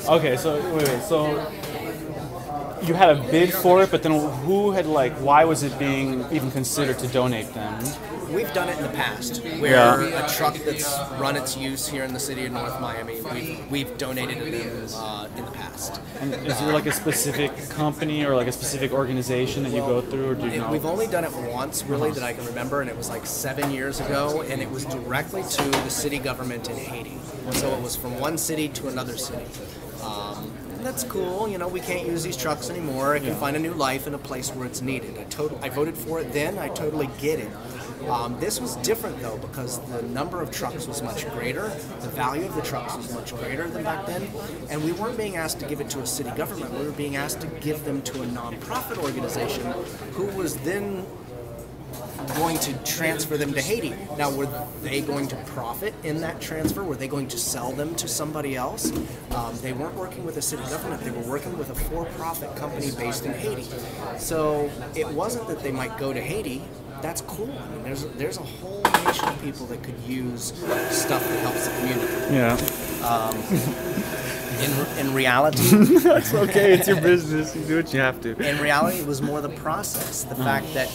Okay, so wait. So you had a bid for it, but then who had why was it being even considered to donate them? We've done it in the past, where a truck that's run its use here in the city of North Miami, we've donated it in the past. And is there a specific company or a specific organization that you go through, or do you know? We've only done it once, really, that I can remember, and it was 7 years ago, and it was directly to the city government in Haiti. So it was from one city to another city. And that's cool, we can't use these trucks anymore. It can find a new life in a place where it's needed. I voted for it then, I totally get it. This was different though, because the number of trucks was much greater, the value of the trucks was much greater than back then, and we weren't being asked to give it to a city government, we were being asked to give them to a nonprofit organization who was then going to transfer them to Haiti. Now, were they going to profit in that transfer? Were they going to sell them to somebody else? They weren't working with the city government, they were working with a for-profit company based in Haiti. So it wasn't that they might go to Haiti. That's cool. I mean, there's a whole nation of people that could use stuff that helps the community. Yeah. In reality, that's okay. It's your business. You do what you have to. In reality, it was more the process. The fact that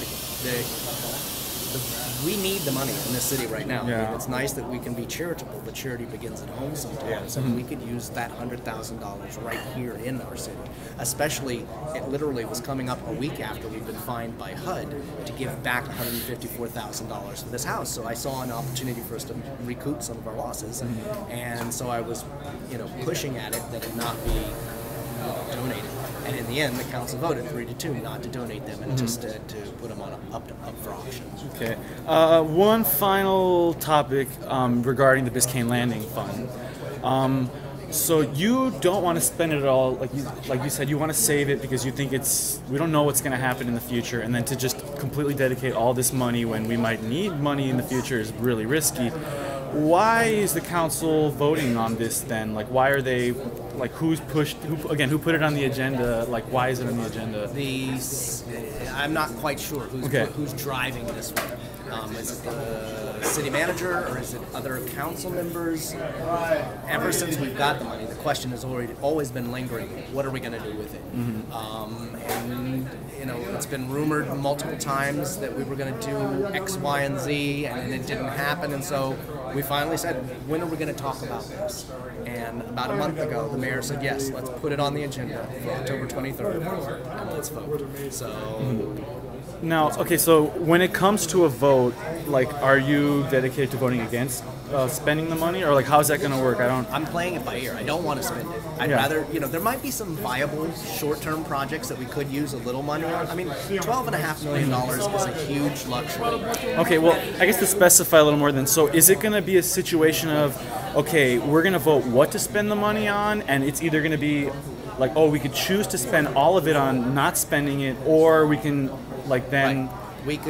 we need the money in this city right now. Yeah. I mean, it's nice that we can be charitable, but charity begins at home sometimes. And we could use that $100,000 right here in our city. Especially, it literally was coming up a week after we've been fined by HUD to give back $154,000 for this house. So I saw an opportunity for us to recoup some of our losses. And so I was, pushing at it that it not be donated. And in the end, the council voted 3-2 not to donate them and just to put them on up for auction. Okay. One final topic regarding the Biscayne Landing Fund. So you don't want to spend it all, like you said, you want to save it because you think we don't know what's going to happen in the future, and then to just completely dedicate all this money when we might need money in the future is really risky. Why is the council voting on this then? Why are they, who put it on the agenda? Why is it on the agenda? I'm not quite sure who's driving this one. Is it the city manager or is it other council members? Ever since we've got the money, the question has always been lingering, what are we going to do with it? And it's been rumored multiple times that we were going to do X, Y, and Z, and it didn't happen, and so we finally said, when are we going to talk about this? And about a month ago, the mayor said, yes, let's put it on the agenda for October 23rd, and let's vote. So... Now, okay, so when it comes to a vote, are you dedicated to voting against spending the money, or how's that going to work? I'm playing it by ear. I don't want to spend it. I'd rather, there might be some viable short-term projects that we could use a little money on. I mean, $12.5 million is a huge luxury. Okay, well, I guess to specify a little more then, so is it going to be a situation of, okay, we're going to vote what to spend the money on, and it's either going to be we could choose to spend all of it on not spending it, or we can then... Right.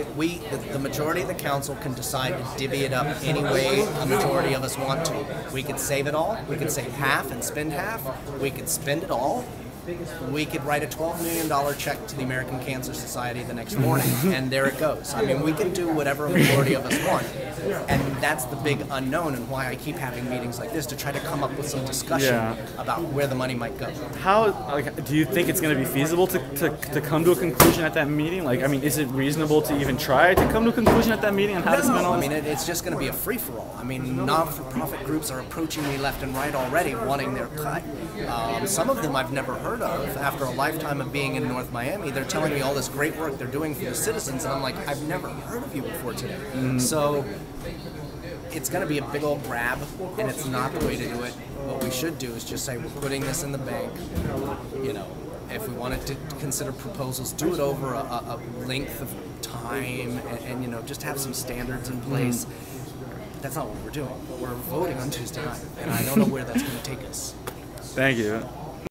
The majority of the council can decide to divvy it up any way a majority of us want to. We could save it all, we could save half and spend half, we could spend it all, we could write a $12 million check to the American Cancer Society the next morning, and there it goes. I mean, we can do whatever a majority of us want. And that's the big unknown, and why I keep having meetings like this, to try to come up with some discussion about where the money might go. How do you think it's going to be feasible to come to a conclusion at that meeting? Is it reasonable to even try to come to a conclusion at that meeting on how to spend all this? I mean, it's just going to be a free-for-all. I mean, non-for-profit groups are approaching me left and right already, wanting their cut. Some of them I've never heard of. After a lifetime of being in North Miami, they're telling me all this great work they're doing for the citizens, and I'm like, I've never heard of you before today. So it's going to be a big old grab, and it's not the way to do it. What we should do is just say, we're putting this in the bank. If we wanted to consider proposals, do it over a length of time, and just have some standards in place. That's not what we're doing. We're voting on Tuesday night, and I don't know where that's going to take us. Thank you.